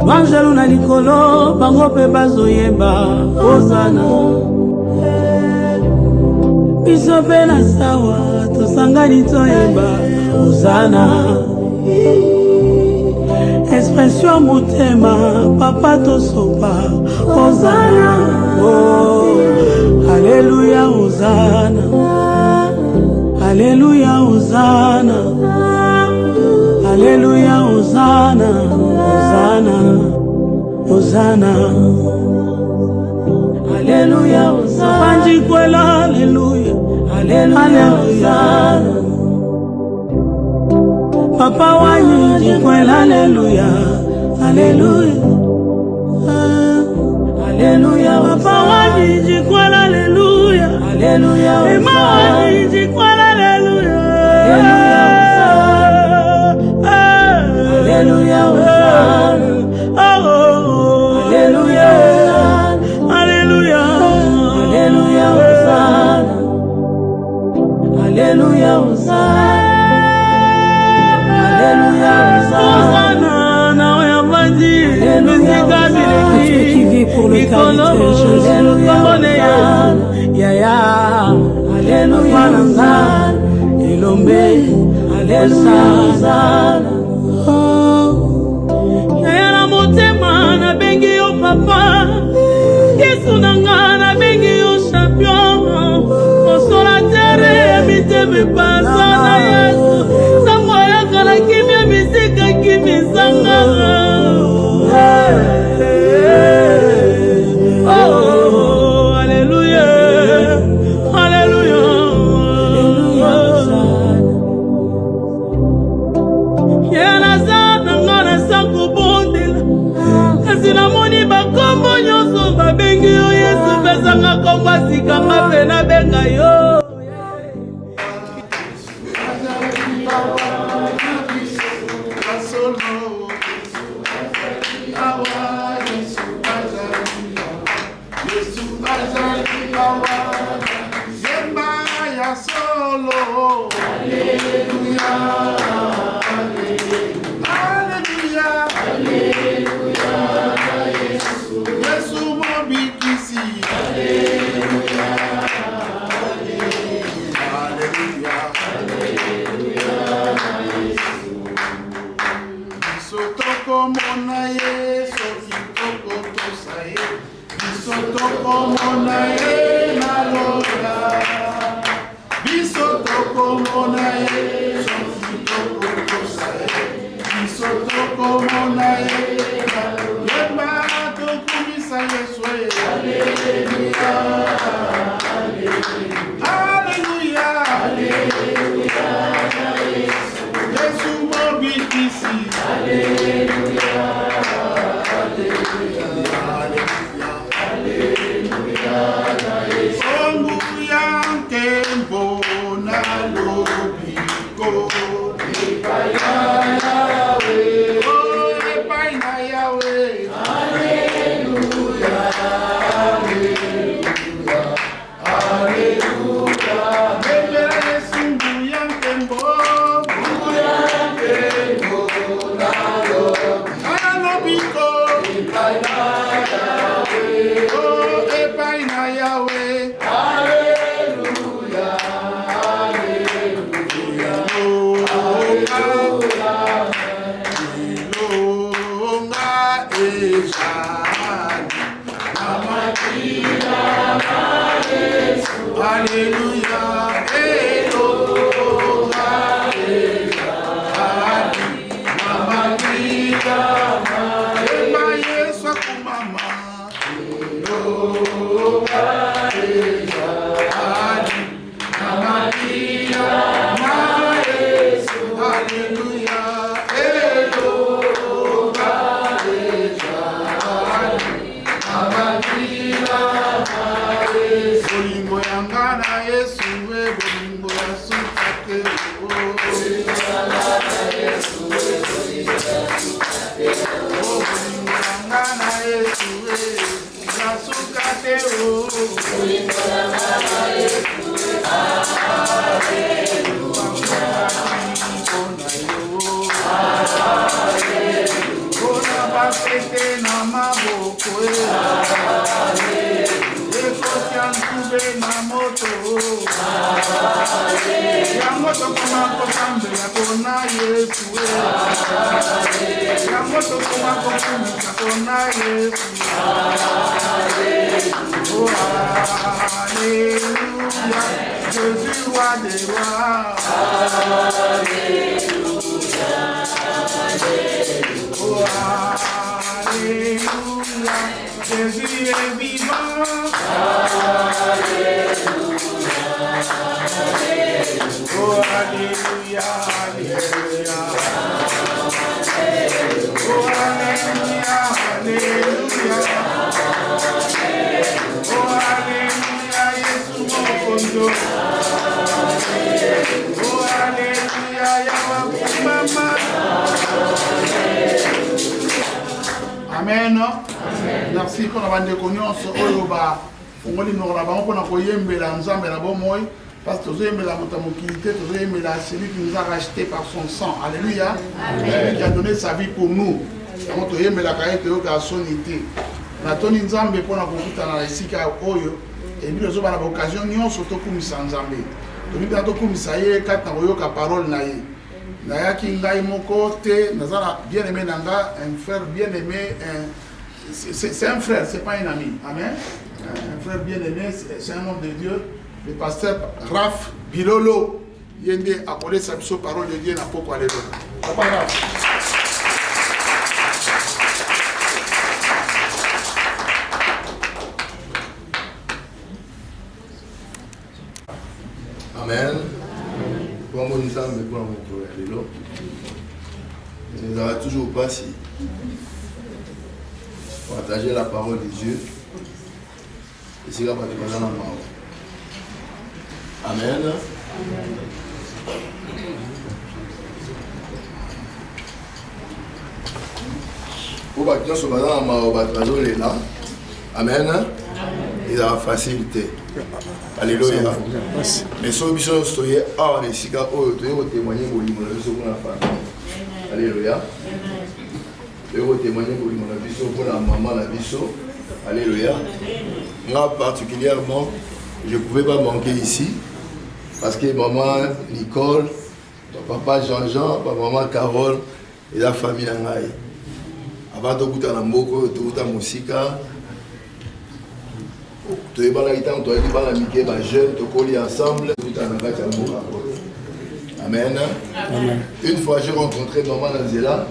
Banjelu na likolo, bango pe bazoyeba, Hosanna. Biso pe na sawa, tosangani toyeba, Hosanna. Expression motema, papa tosopa, Hosanna. Oh, Alléluia, Hosanna. Alléluia, Hosanna. Alléluia, Hosanna. Hosanna, Hosanna. Alléluia, Hosanna. Panjikwela, Alléluia. Alléluia, Hosanna. Papa wani jikwela, Alléluia. Alléluia. Alléluia, Papa wani jikwela, Alléluia. Alléluia, Emma wani jikwela, Alléluia. Alléluia, Hosanna. Oh, Alléluia, Alléluia, Alléluia, Hosanna. Alléluia, Hosanna. Alléluia, Hosanna. Na oya bandi, musica bileki, pour le Yaya, Alléluia, Hosanna. Ilombe, Alléluia, Hosanna. Na bengi yo papa, Yesu nanga na bengi yo champion, consolateur habite me pasa na Yesu, samoya kala kimya misika kimisanga. Oh, Alléluia, Alléluia, Yena sana ngana sangu bondela. Sina moni bakombo nyonso babengi yo Yesu bezanga kombo sikanga pena benga yo. Amen. bolingo yanga na Yesu bolingo ya suka te bolingo yanga na Yesu ya suka te bolingo yanga na Yesu Basete na maboko ekoti antube na moto yango tokoma kosambela kona Yesu yango tokoma kokumisa kona Yesu oh alléluia Jésus roi des rois oh alléluia Jésus est vivant oh alléluia alléluia oh alléluia alléluia oh alléluia Yesu mokondo oh alléluia yawa mama Amen. Merci pour la bande de connaissance. Oyoba, fongoli nora ba on ko yembela nzambe na bomoy parce que yembela motamokilité, yembela celui qui nous a racheté par son sang. Alléluia. Amen. Qui a donné sa vie pour nous. On to yembela kaite yo ka sonité. Na toni nzambe pona ko kutana na esika oyo et bi zo bana occasion nyonso to kumisa nzambe. To bi to kumisa ye kata oyoka parole na ye. Nayaki ngai moko te nazala bien aimé nanga un frère bien aimé c'est un frère c'est pas un ami amen un frère bien aimé c'est un homme de Dieu le pasteur Raph Bilolo yende appelé sa parole de Dieu na poko alelo papa Raph amen pour mon ensemble pour mon nous avons toujours passé partager la parole de Dieu et c'est là que nous allons amen. Pour que nous soyons là, amen. Il a facilité. Alléluia. Mais si nous sommes hors de ce cas, nous devons témoigner pour la famille. Alléluia. Nous devons témoigner pour la maman, la biso. Alléluia. Moi particulièrement, je ne pouvais pas manquer ici. Parce que maman Nicole, papa Jean-Jean, maman Carole et la famille Nangaï. Avant de goûter à la moko, de goûter à la musique. Tu es là, tu es là, jeune, tu es ensemble. Amen. Une fois, j'ai rencontré maman Nanzela.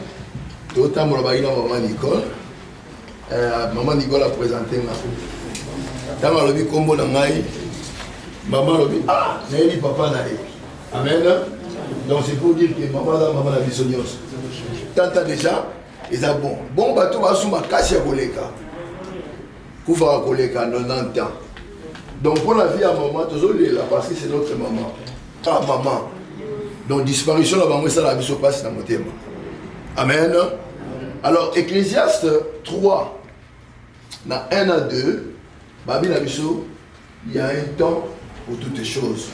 Tu es là, maman Nicole. Maman Nicole a présenté ma fille. Dans le lobby combo Nangaï, maman lobby, ah, j'ai papa Naï. Amen. Donc c'est pour dire que maman a vu son yos. Tant déjà, ils ont bon. Bon, bateau va sous ma casse à Boleka. Koufa Koleka, 90 ans. Donc pour la vie à maman, toujours là, parce que c'est notre maman. Ah, maman. Donc disparition, la maman, ça la vie se passe dans mon thème. Amen. Alors, Ecclésiaste 3, dans 1 à 2, Babi la biso, il y a un temps pour toutes les choses.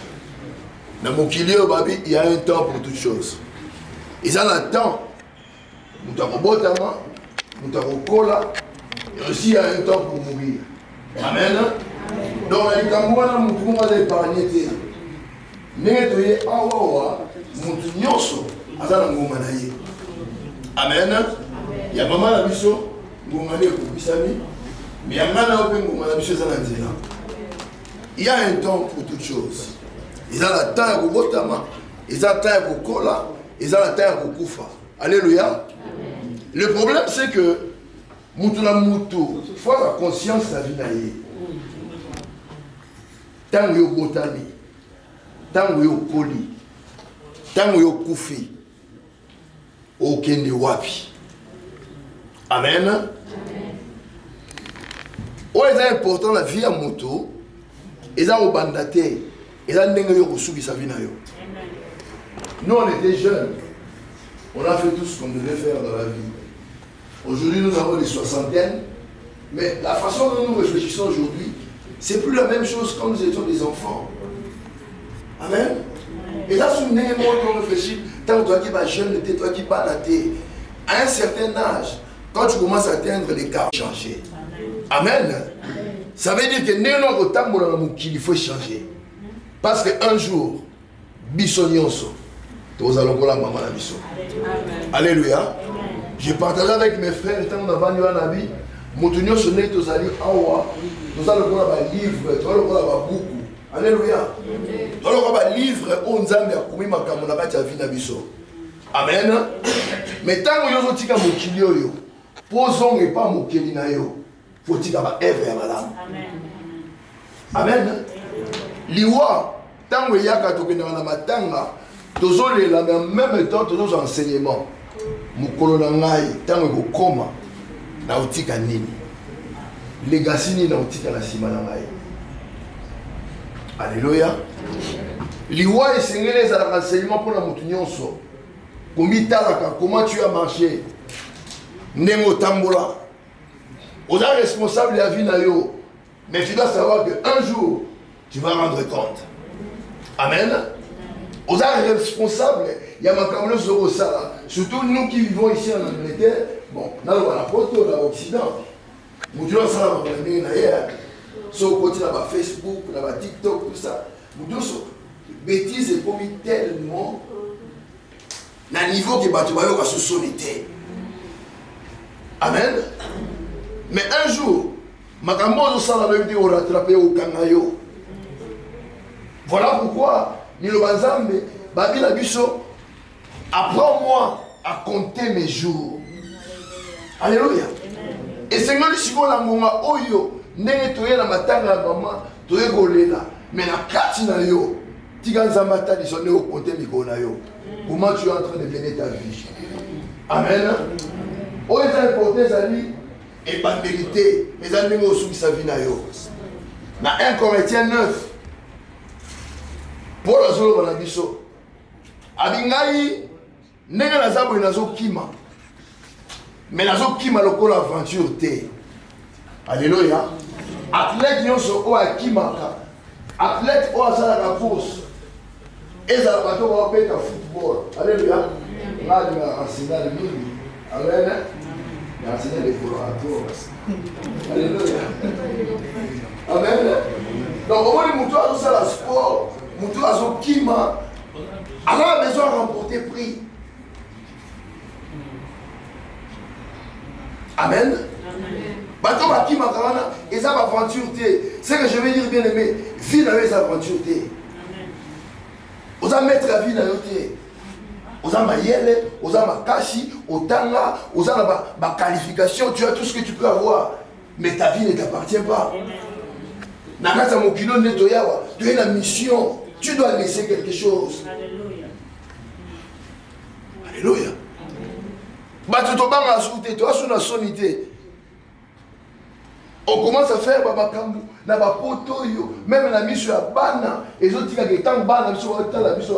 Dans mon kilio, Babi, il y a un temps pour toutes choses. Et ça, le temps, nous avons botama, nous avons cola. Et aussi, il y a un temps pour mourir. Amen. Donc, il y a un temps pour nous épargner. Mais il y a un temps pour nous épargner. Amen. Il y a maman la biso, nous avons bisami, mais il y a un temps il y a un temps pour toutes choses. Il y a un temps pour botama, il y a un temps pour cola, il y a un temps pour koufa. Alléluia. Le problème, c'est que Moutoula Moutou, il faut avoir conscience de la vie naïe. Tant que vous botami, tant que vous koli, tant que vous koufi, aucun de wapi. Amen. C'est important la vie à moto. Et ça au bandaté. Et ça n'est pas sa vie. Nous on était jeunes. On a fait tout ce qu'on devait faire dans la vie. Aujourd'hui nous avons des soixantaines. Mais la façon dont nous réfléchissons aujourd'hui, c'est plus la même chose quand nous étions des enfants. Amen. Et là, si nous réfléchissons, tant que toi qui es jeune, toi qui es banaté, à un certain âge, quand tu commences à atteindre les cas, changer. Amen. Ça veut dire que il faut changer. Parce qu'un jour, Bissonionso, nous allons voir la maman à Bisso. Alléluia. J'ai partagé avec mes frères, tant qu'on a vendu un habit, Moutounio sonné, nous allons voir un livre, nous allons voir beaucoup. Alléluia. Nous allons voir un livre, on a commis ma camarade à vie à Bisso. Amen. Mais tant que nous avons dit que nous posons et pas mon kelinayo. Faut-il avoir œuvre à madame. Amen. Liwa, tant que yaka to kena na matanga, tozo la même temps tozo enseignement. Mukolo na ngai tant que koma na utika nini. Legacy ni na utika na sima na ngai. Alléluia. Liwa esengele za enseignement pour la mutu nyonso. Comment tu as marché? Nengo tambola. On est responsable de la vie nayo. Mais tu dois savoir qu'un jour, tu vas rendre compte. Amen. On est responsable. Il y a ma caméra sur ça. Surtout nous qui vivons ici en Angleterre. Bon, on a la photo dans l'Occident. Nous devons savoir que nous sommes sur le côté de Facebook, de TikTok, tout ça. Nous devons bêtises et commis tellement. Na niveau qui bat va se soliter. Amen. Mais un jour, Makambo Sala veut dire rattraper au Kangayo. Voilà pourquoi Nilo Banzambe, Babila Bisso, apprends-moi à compter mes jours. Alléluia. Et c'est moi qui la monga oyo, nene toye la matanga la maman, toye golela, mais la katina yo, tiganzamata disonne au compter mikona yo. Comment tu es en train de mener ta vie? Amen. Où est important, Zali? Et pas vérité. Mais Zali, nous sommes sa vie. Dans 1 Corinthiens 9, Paul a dit à Bisso, Abingaï, n'est pas la nazo kima. Mais nazo kima le col aventure té. Alléluia. Athlète nous sommes au Kimaka. Athlète au Asala la course. Et ça va tout faire football. Alléluia. Là, il a enseigné le mini. Amen. Il a enseigné les collaborateurs. Alléluia. Amen. Donc, au moins, les moutons ont ça, le sport. Les moutons ont kima. Alors, on a besoin de remporter prix. Amen. Bateau va kima karana. Et ça va aventure. C'est que je veux dire, bien aimé, vie dans les aventures. Vous allez mettre la vie dans l'autre. Vous allez mayele, vous allez makashi, otanga, vous allez ma qualification, tu as tout ce que tu peux avoir. Mais ta vie ne t'appartient pas. Nakasa mokino netoyawa, tu as une mission, tu dois laisser quelque chose. Alléluia. Bato tobanga asute, to asuna sonité. On commence à faire babakambu na bapoto yo même la mission à bana et autres qui ont tant bana mission à la mission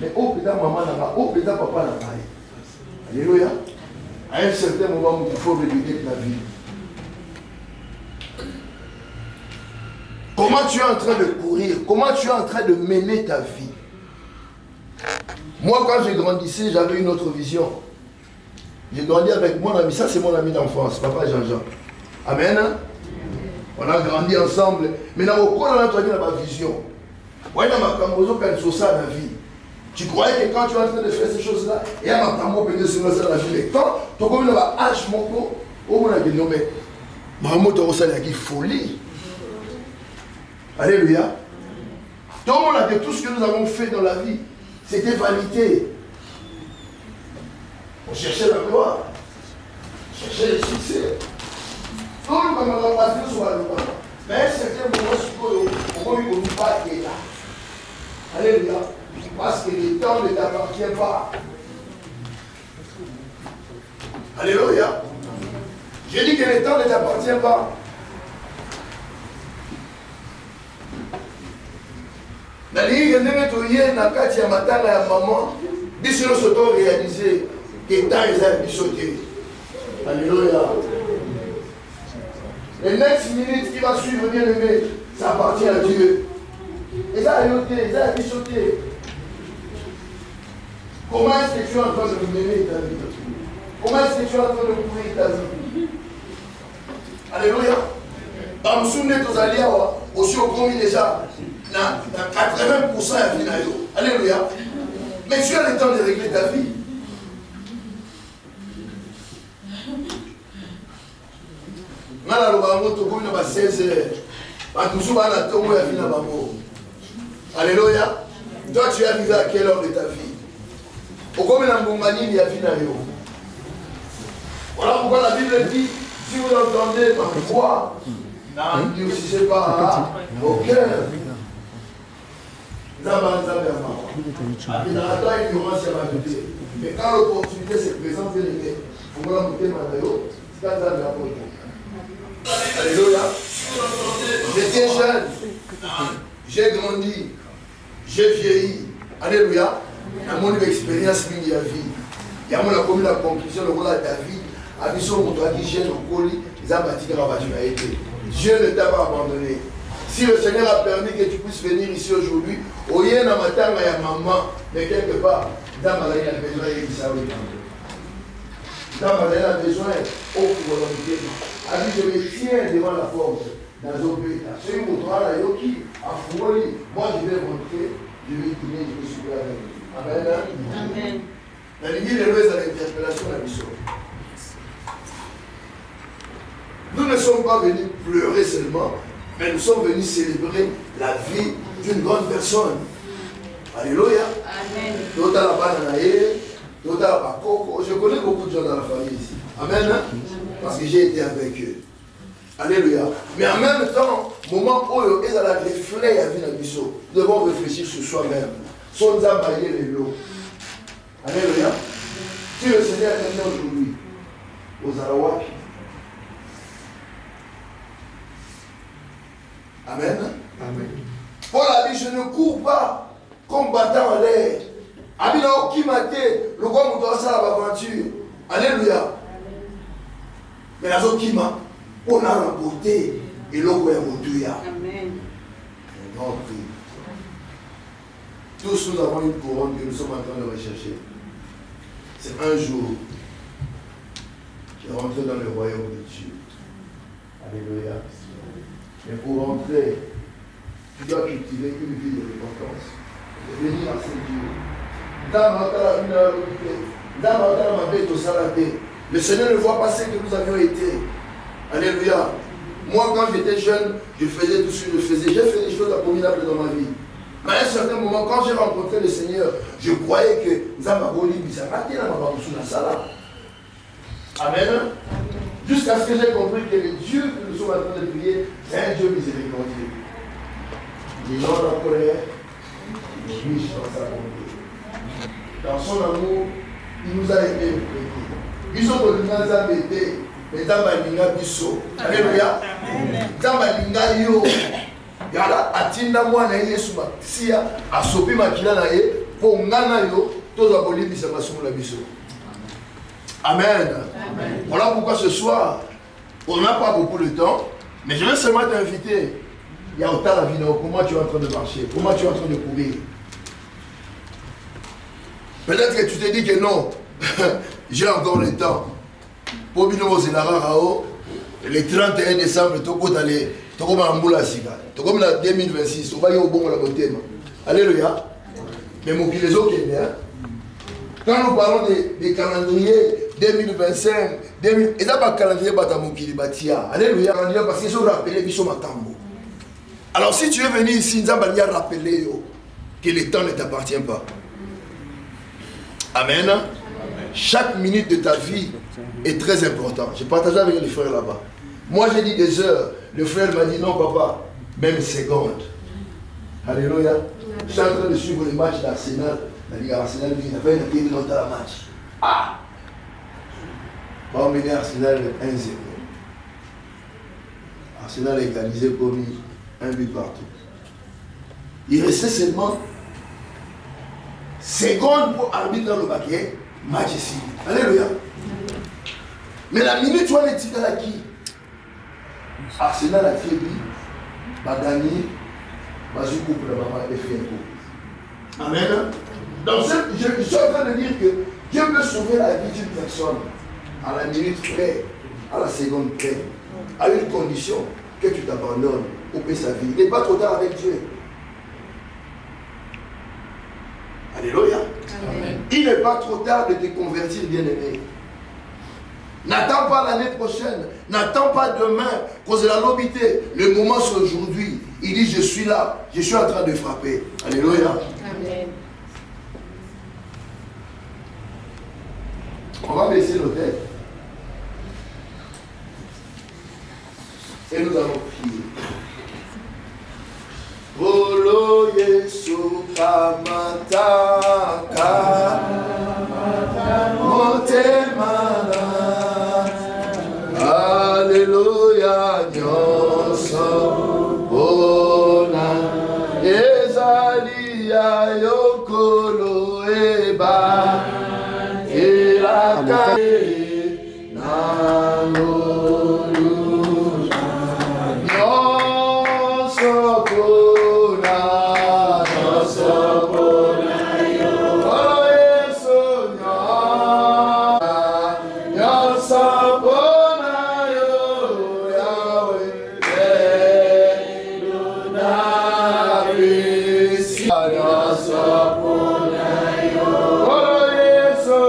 mais au pédant maman na au pédant papa na baï. Alléluia. À un certain moment il faut réguler la vie. Comment tu es en train de courir? Comment tu es en train de mener ta vie? Moi quand j'ai grandissé, j'avais une autre vision. J'ai grandi avec mon ami, ça c'est mon ami d'enfance, papa Jean-Jean. Amen. On a grandi ensemble. Mais dans le cours, on a entendu la vision. Ouais, dans ma camozo, quand tu ça dans la vie. Tu croyais que quand tu es en train de faire ces choses-là, il y a ma camozo peut se lancer dans la vie. Mais quand tu commences à H, mon co, on a dit non, mais maman, tu as aussi la folie. Alléluia. Tout le monde a dit tout ce que nous avons fait dans la vie, c'était vanité. On cherchait la gloire. On cherchait le succès. Tout le monde a passé sur la loi. Mais à un certain moment, on va lui pas être là. Alléluia. Parce que le temps ne t'appartient pas. Alléluia. J'ai dit que le temps ne t'appartient pas. nalingi ndenge toye na kati ya matanga ya maman biso nyonso to réaliser que temps eza ya biso te. Alléluia. Les next minutes qui va suivre, bien aimé, ça appartient à Dieu. Et ça a yoté, ça a bichoté. Comment est-ce que tu es en train de mener ta vie? Comment est-ce que tu es en train de courir ta vie? Alléluia. Dans le souvenir de Tozalia, aussi au commis déjà, dans 80% à vie. Alléluia. Mais tu as le temps de régler ta vie. Alléluia. Toi, tu es arrivé à quelle heure de ta vie? Voilà pourquoi la Bible dit, si vous entendez ma voix, n'endurcissez pas au cœur. Mais quand l'opportunité se présente, vous la montez c'est quand ça va. Alléluia. J'étais jeune, j'ai grandi, j'ai vieilli. Alléluia. Dans mon expérience de la vie, il y a mon la conclusion de David. Abisso Moutouaki, jeune au colis, ils ont bâti la voiture a été. Dieu ne t'a pas abandonné. Si le Seigneur a permis que tu puisses venir ici aujourd'hui, au yen à matin, il y a maman, mais quelque part, dans ma vie, il a besoin de savoir. Dans ma vie, il a besoin de volonté. Abi, je me tiens devant la porte dans un pays. C'est une moutouane à Yoki, à Fouli. Moi, je vais rentrer, je vais tourner, je vais souper avec lui. Amen. Amen. La ligne de l'Ouest à l'interpellation de la mission. Nous ne sommes pas venus pleurer seulement, mais nous sommes venus célébrer la vie d'une grande personne. Alléluia. Amen. Je connais beaucoup de gens dans la famille ici. Amen. Parce que j'ai été avec eux. Alléluia. Mais en même temps, moment où ils ont la reflet à vie dans le nous devons réfléchir sur soi-même. Son zabaye les lots. Alléluia. Si le Seigneur est venu aujourd'hui aux Arawaki. Amen. Amen. Paul a dit, je ne cours pas combattant en l'air. Abina okimate, le roi m'a ça l'aventure. Alléluia. Mais la zokima, on a remporté et l'eau est montée. Amen. Un grand prix. Tous nous avons une couronne que nous sommes en train de rechercher. C'est un jour qui est rentré dans le royaume de Dieu. Alléluia. Mais pour rentrer, tu dois cultiver une vie de repentance. De venir à ce Dieu. Le Seigneur ne voit pas ce que nous avions été. Alléluia. Moi, quand j'étais jeune, je faisais tout ce que je faisais. J'ai fait des choses abominables dans ma vie. Mais à un certain moment, quand j'ai rencontré le Seigneur, je croyais que Zamaboli Bisarati n'a pas reçu la salle. Amen. Jusqu'à ce que j'ai compris que le Dieu que nous sommes en train de prier, c'est un Dieu miséricordieux. Il est dans la colère, il est riche dans sa bonté. Dans son amour, il nous a aimés. Ils ont donné un zabété, mais dans ma linga biso. Alléluia. Dans ma linga yo. Yala atinda mwana Yesu masia asopi makila na ye po ngana yo toza bolibisa masumu na biso. Amen. Amen. Voilà pourquoi ce soir, on n'a pas beaucoup de temps, mais je vais seulement t'inviter. Il y a autant la vidéo, comment tu es en train de marcher, comment tu es en train de courir. Peut-être que tu te dis que non, j'ai encore le temps. Pour Bino Zelara Rao, le 31 décembre, tu peux aller, tu peux aller Siga, tu peux aller en 2026, tu vas aller au bon la beauté. Alléluia. Mais mon les autres, quand nous parlons des calendriers 2025, et ça, le calendrier Batia. Alléluia. Parce qu'ils sont rappelés, ils sont matambo. Alors, si tu es venu ici, nous allons rappeler que le temps ne t'appartient pas. Amen. Chaque minute de ta vie est très importante. J'ai partagé avec les frères là-bas. Moi, j'ai dit des heures. Le frère m'a dit non, papa, même seconde. Alléluia. Je suis en train de suivre les matchs d'Arsenal. La Ligue Arsenal, il a fait une télé dans la match. Ah! On va emmener Arsenal 1-0. Arsenal a égalisé pour lui un but partout. Il restait seulement seconde pour arbitrer le baquet, match ici. Alléluia. Mais la minute où on est tiré à qui Arsenal a fait lui, va gagner, va jouer pour la maman et faire un coup. Amen. Donc je suis en train de dire que Dieu peut sauver la vie d'une personne à la minute près, à la seconde près, à une condition que tu t'abandonnes pour payer sa vie. Il n'est pas trop tard avec Dieu. Alléluia. Amen. Il n'est pas trop tard de te convertir, bien-aimé. N'attends pas l'année prochaine, n'attends pas demain, cause de la lobité. Le moment c'est aujourd'hui. Il dit je suis là, je suis en train de frapper. Alléluia. Amen. On va baisser nos têtes. Et nous allons prier. Bolo Yesu Kamataka Motemana Alléluia Nyonso Bona Ezalia Yokolo Eba Elaka Nangolu Nyonso Bona Nyonso Bona Oh Yesu Nyonso Bona Yo Yahweh Eluna Bisi Nyonso Bona Yo Oh Yesu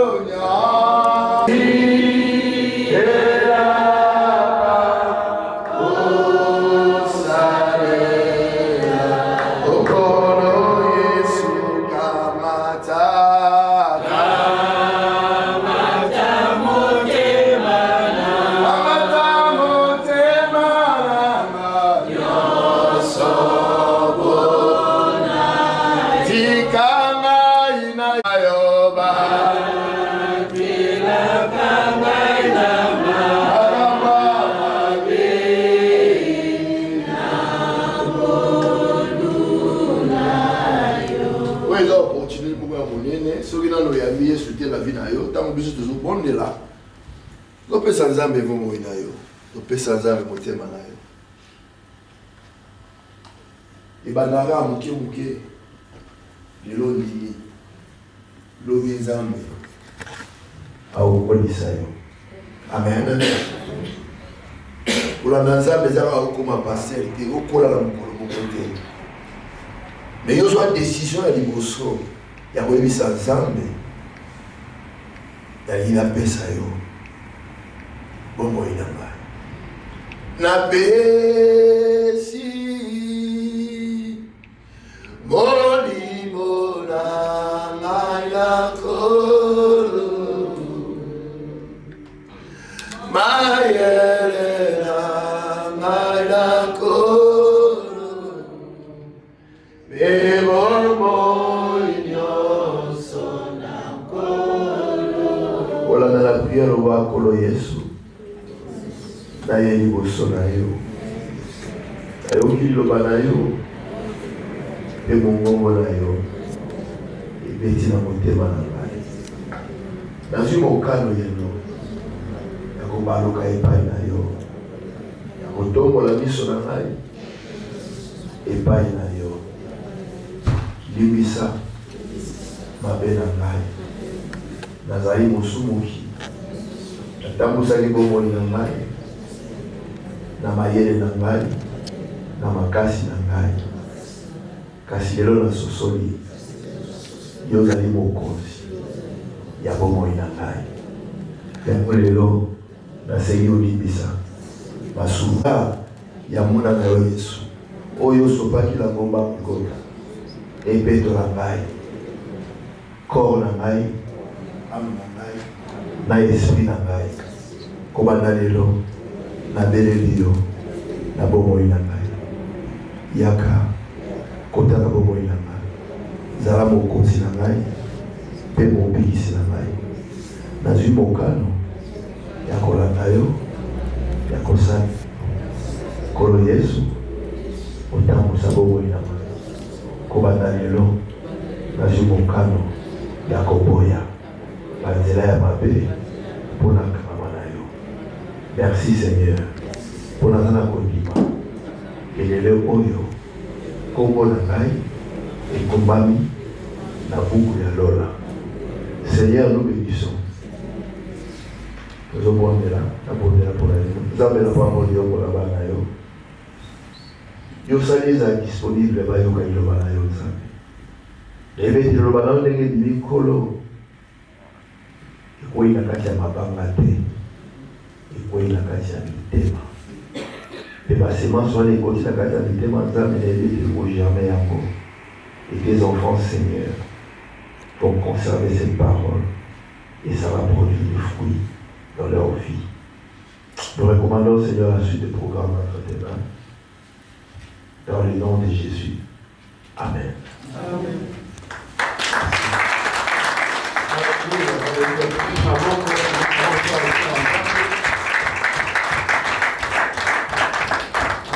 sans âme vous moinayo, le sans âme motema nayo. Et banara muke muke, lelo nini, lobi nzambe, aokolisa yo. Amen. Pour la nzambe zara okoma passer te okola la mukolo mokote. Mais yo soit décision ya liboso, ya kolebisa nzambe, ya ina pesa yo. Bomo inamba na besi moli mona ngala kolo mayele ngala kolo bebo inyoso na kolo wala na la prière wa kolo Yesu na ye liboso na yo ayoki liloba na yo mpe mongongo na yo ebeti na motema na ngai nazwi mokano yeno ya kobaluka epai na yo ya kotombola miso na ngai epai na yo limbisa mabe na ngai nazali mosumuki natambusaki bomoi na ngai na mayele na ngai na makasi na ngai kasi lelo na sosoli yo ozali mokonzi ya bomoi na ngai yango lelo nasengi olimbisa masuba ya mwana na yo Yesu oyo osopaki na ngomba mokota epetola ngai kor na ngai ame na ngai na esprit na ngai kobanda lelo na beleli yo na bomoi na ngai yaka kota na bomoi na ngai zala mokonzi na ngai mpe mobikisi na ngai nazwi mokano ya kolanda yo ya kosala kolo Yesu otambusa bomoi na ngai Kobandanelo, Najumokano, Yakoboya, Banzela Mabe, pour la Kamanayo. Merci Seigneur, pour la Nana Kondima, et les Oyo, Kombo Nangai, et Kombami, Nabuku Yalola. Seigneur, nous bénissons. Nous avons là, pour la vie. Nous avons la parole de pour la banayo. Yo sali za disponible ba yo kailo banayo nzambe. Lebe di lo banayo ndenge di mikolo. Iko ina kati ya mabanga te. Iko ina kati ya mitema. Les bâtiments sont les côtés de la catalité nzambe na lebe di ko jamais yango. Et tes enfants, Seigneur, vont conserver cette parole et ça va produire des fruits dans leur vie. Nous recommandons, Seigneur, la suite du programme entre tes mains. Dans le nom de Jésus. Amen. Amen.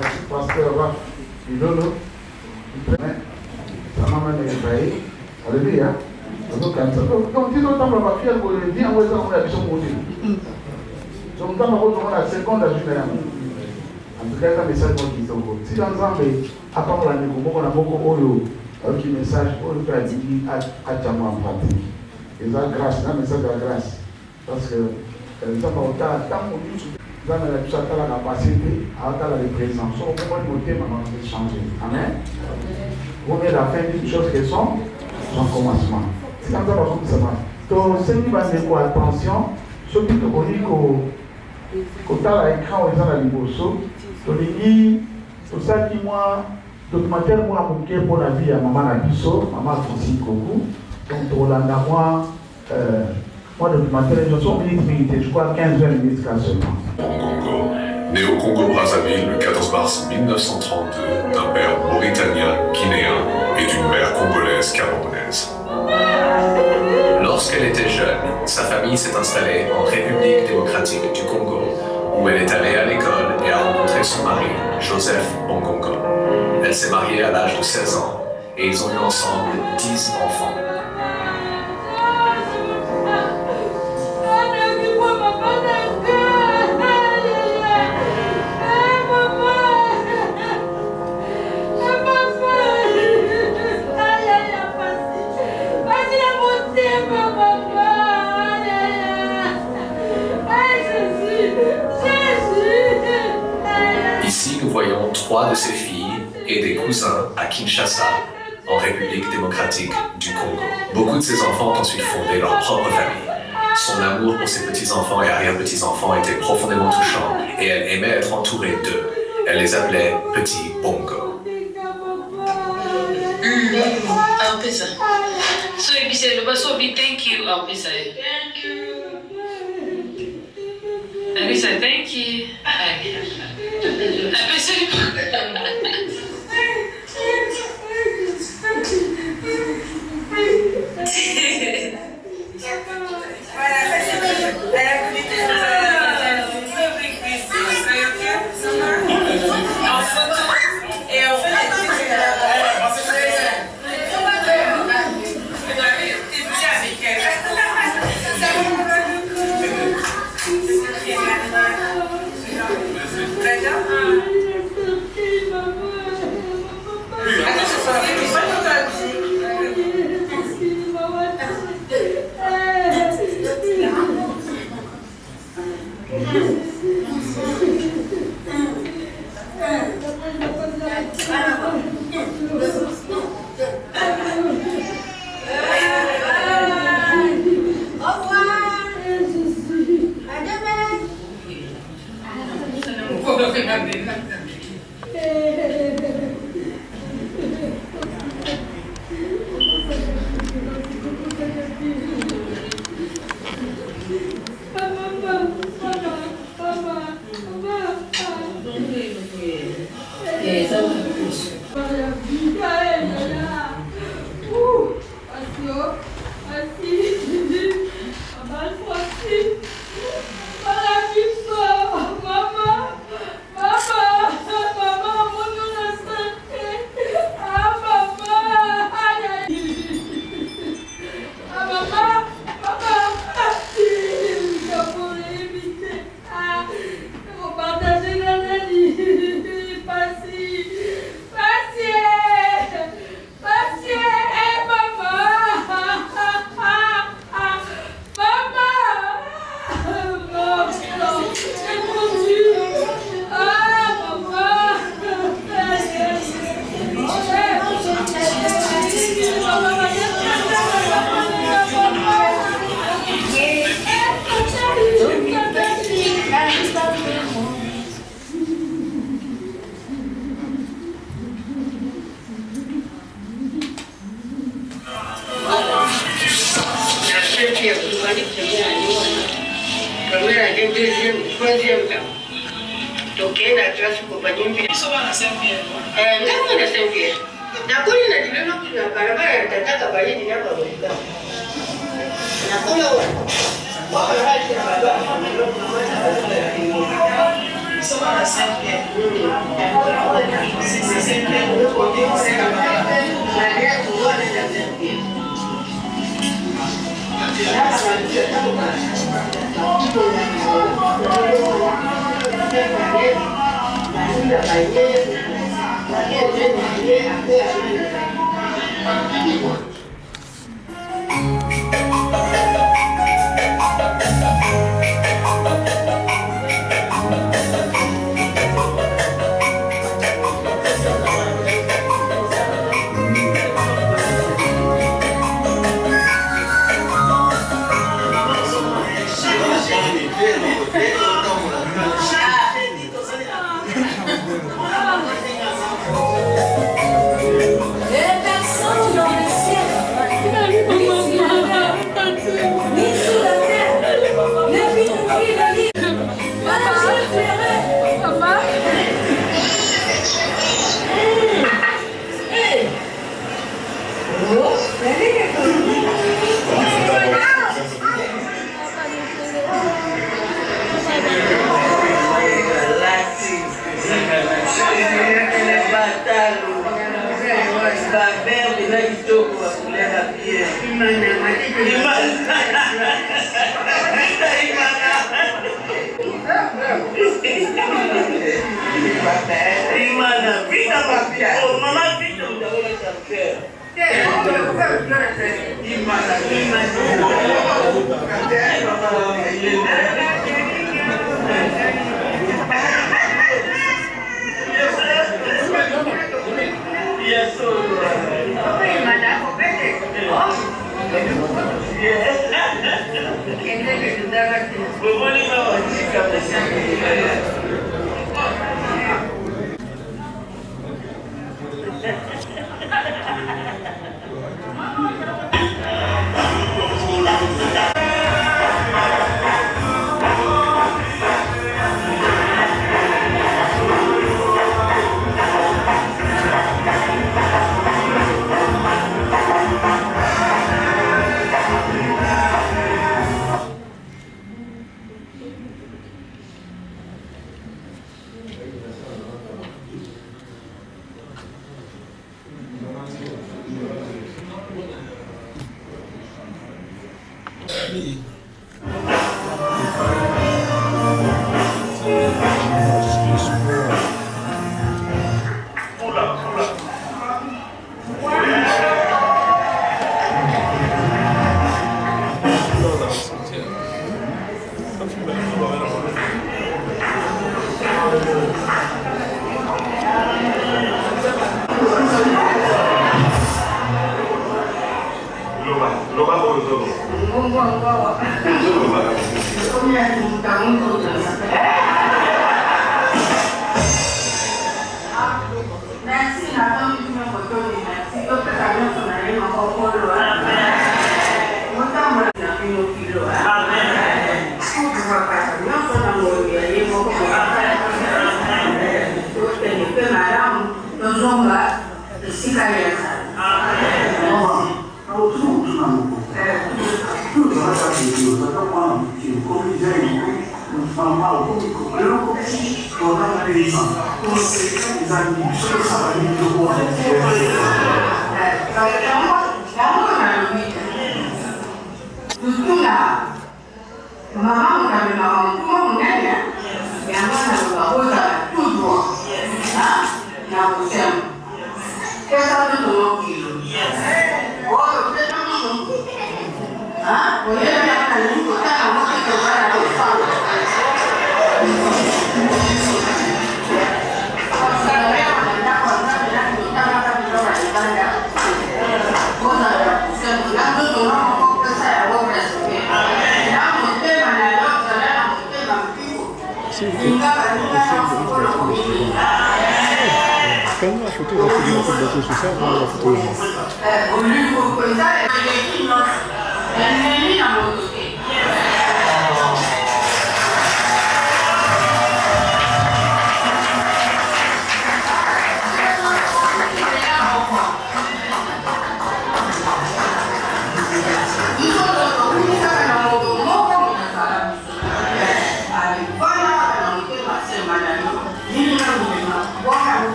Merci, pasteur Raph Ilolo. Sa maman est faillie. Alléluia. Donc, dis donc, on va faire pour le dire, on va faire la vision pour lui. Donc, on va faire la seconde à Julien. En tout cas, un message pour qui sont. Si dans l'ensemble, à part la négo, on a beaucoup de messages pour le faire à Tchamo en pratique. Et ça, grâce, un message de grâce. Parce que, nous avons autant de YouTube. Nous avons la capacité à avoir les présences. On peut pas noter, mais on va changer. Amen. Vous mettez la fin d'une chose qui sont son commencement. C'est comme ça que ça marche. Donc, c'est une attention. Ce qui te dit que tu as l'écran où ils ont la liboso, tu dis, tout ça qui moi, documentaire moi pour la vie à maman Nabiso, maman Fonsi Koku. Donc, tu as moi, documentaire, je crois 15-20 minutes seulement. Congo, né au Congo-Brazzaville le 14 mars 1932 d'un père mauritanien, guinéen et d'une mère congolaise camerounaise. Lorsqu'elle était jeune, sa famille s'est installée en République démocratique du Congo, où elle est allée à l'école et a rencontré son mari, Joseph Bongongo. Elle s'est mariée à l'âge de 16 ans et ils ont eu ensemble 10 enfants. Ici, nous voyons 3 de ses filles et des cousins à Kinshasa, en République démocratique du Congo. Beaucoup de ses enfants ont ensuite fondé leur propre famille. Son amour pour ses petits-enfants et arrière-petits-enfants était profondément touchant et elle aimait être entourée d'eux. Elle les appelait Petit Bongo. So if you say, so be thank you, I'll say. Thank you. And we say, thank you. troisième temps. Donc, il y a la classe compagnie. Ils sont à Saint-Pierre. Ngambo na Saint-Pierre. Nakoli na dilelo kina barabara ya tata kabaye dina kwa Afrika. Nakola wa. Ils sont à Saint-Pierre. C'est Saint-Pierre de l'autre côté, c'est là-bas.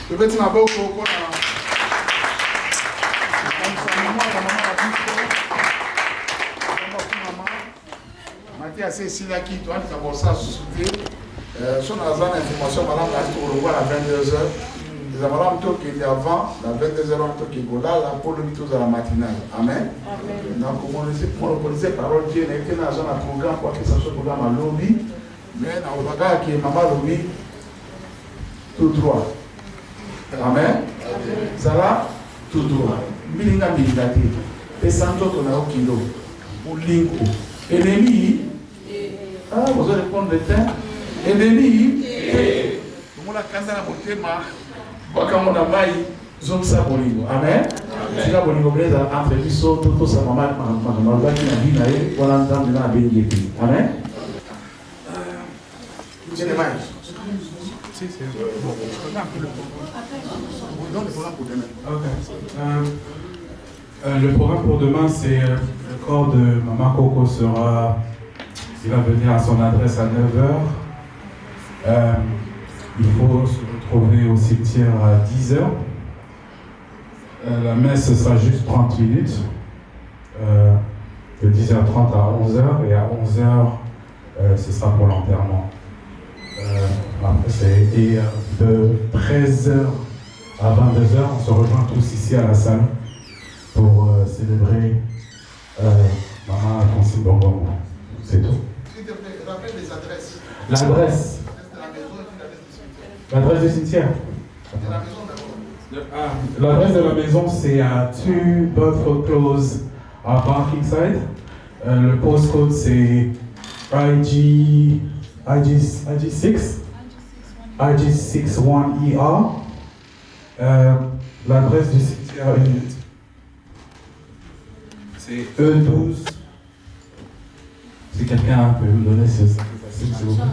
Peut-être na beaucoup Mathieu Cécilia qui doit d'abord ça soulever son azan information madame la pour le voir à 22h. Les amalams tout qui était avant la 22h tout qui est là pour le mythos à la matinale. Amen. Donc comment monopoliser parole Dieu n'est que dans un programme quoi que ça soit programme à lobby mais dans le bagage qui est maman lobby tout droit. Amen. Ça va tout droit. Milinga milingati. Et sans autre on a au kilo. Pour linko. Ennemi. Ah, vous allez répondre le temps. Ennemi. Comment la kanda na motema. Waka mona mai zone sa bolingo. Amen. Si la bolingo breza entre biso tout ça maman maman qui na vie na ye wala nzambe na bengi epi. Amen. Vous avez mal. Le programme pour demain, c'est le corps de Maman Coco il va venir à son adresse à 9h. Il faut se retrouver au cimetière à 10h. La messe sera juste 30 minutes, de 10h30 à 11h, et à 11h, ce sera pour l'enterrement. Et de 13h à 22h, on se rejoint tous ici à la salle pour célébrer Maman Alphonsine Bongo. C'est tout. S'il te plaît, rappelle les adresses. L'adresse. L'adresse du cimetière. De la maison d'abord. L'adresse de la maison, c'est à 2 Bedford Close à Barkingside. Le postcode, c'est IG61ER. L'adresse du cimetière, c'est E12. Si quelqu'un peut me donner, c'est facile, s'il vous plaît.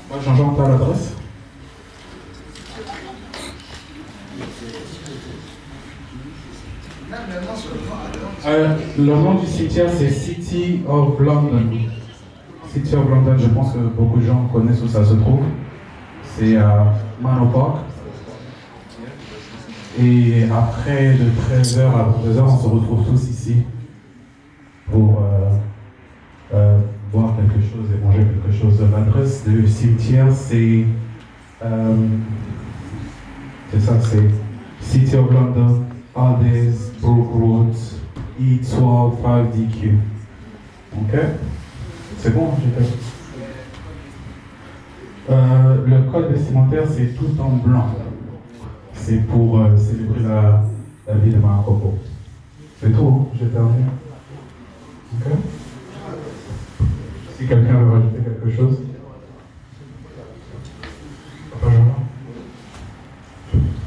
Moi, Jean-Jean, t'as l'adresse? Le nom du cimetière, c'est City of London. City of London, je pense que beaucoup de gens connaissent où ça se trouve. C'est à Manor Park. Et après, de 13h à 22h, on se retrouve tous ici pour boire quelque chose et manger quelque chose. L'adresse du cimetière, c'est ça, c'est City of London, Aldes, Brook Road, E12 5DQ. Ok? C'est bon, j'ai fait. Le code vestimentaire, c'est tout en blanc. C'est pour célébrer la vie de Maman Coco. C'est tout, j'ai terminé. Ok? Si quelqu'un veut rajouter quelque chose.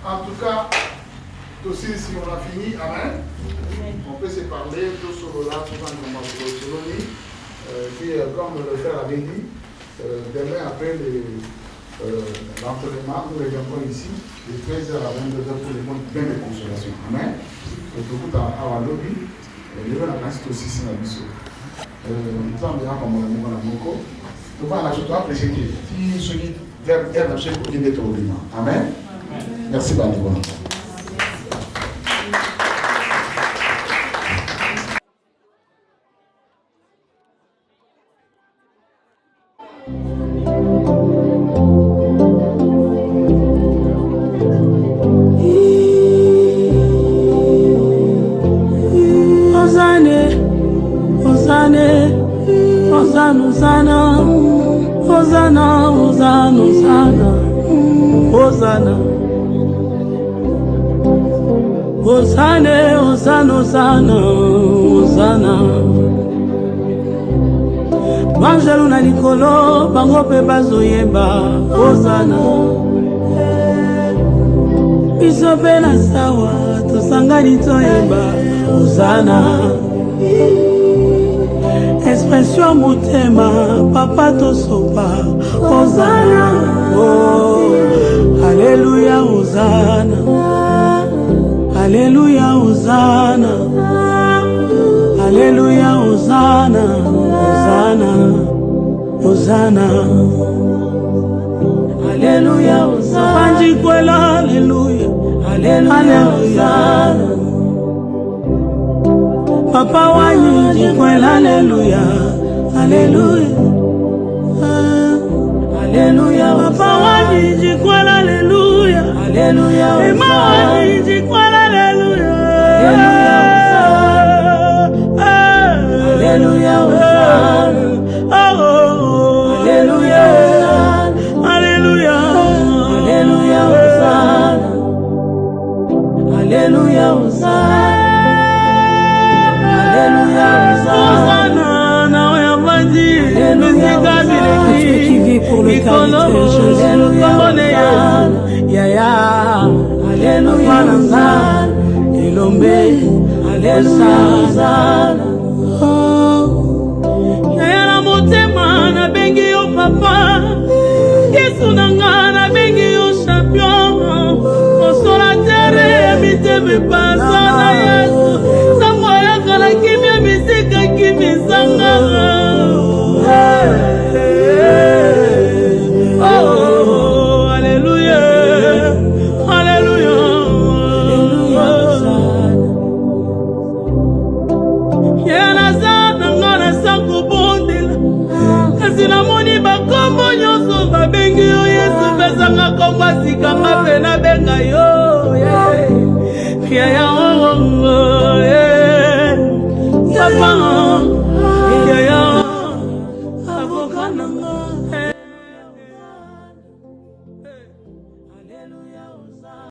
En tout cas, aussi si on a fini, amen, on peut se parler tout sur là, tout en puis comme le frère avait dit, demain après l'entraînement, nous reviendrons ici de 13h à 22h pour les mois plein de consolation. Amen. Et tout à la lobby, les gens ont aussi ici dans le biseau. Nous avons bien comme on a moko. Nous allons ajouter à apprécier qui ceux qui aiment la chaîne pour qui est au Liban. Amen. Merci Banibon. Banjelu na likolo bango pe bazoyeba Hosana biso pe na sawa tosangani toyeba Hosana expression motema papa tosopa Hosana oh Alléluia Hosana Alléluia Hosana Alléluia Hosana Hosana Hosana Alléluia Hosana Panji kwela Alléluia Alléluia Hosana Papa wanyi kwela Alléluia Alléluia Alléluia Papa wanyi kwela Alléluia Alléluia Mama wanyi kwela Alléluia Alléluia Hosana oh Alléluia Alléluia Alléluia Hosana Alléluia Hosana Alléluia Hosana na yamadi musique qui vit pour le caractère Jésus ya Alléluia Hosana Elombe Alléluia Yaya motema na bengi yo papa Yesu nanga na bengi yo champion Consolateur miteme pasa na Yesu Sango ya kala kimia misika kimisanga oh Alléluia Alléluia Sinamoni bakombo nyonso babengi yo Yesu bezanga komba sikanga pena benga yo ya papa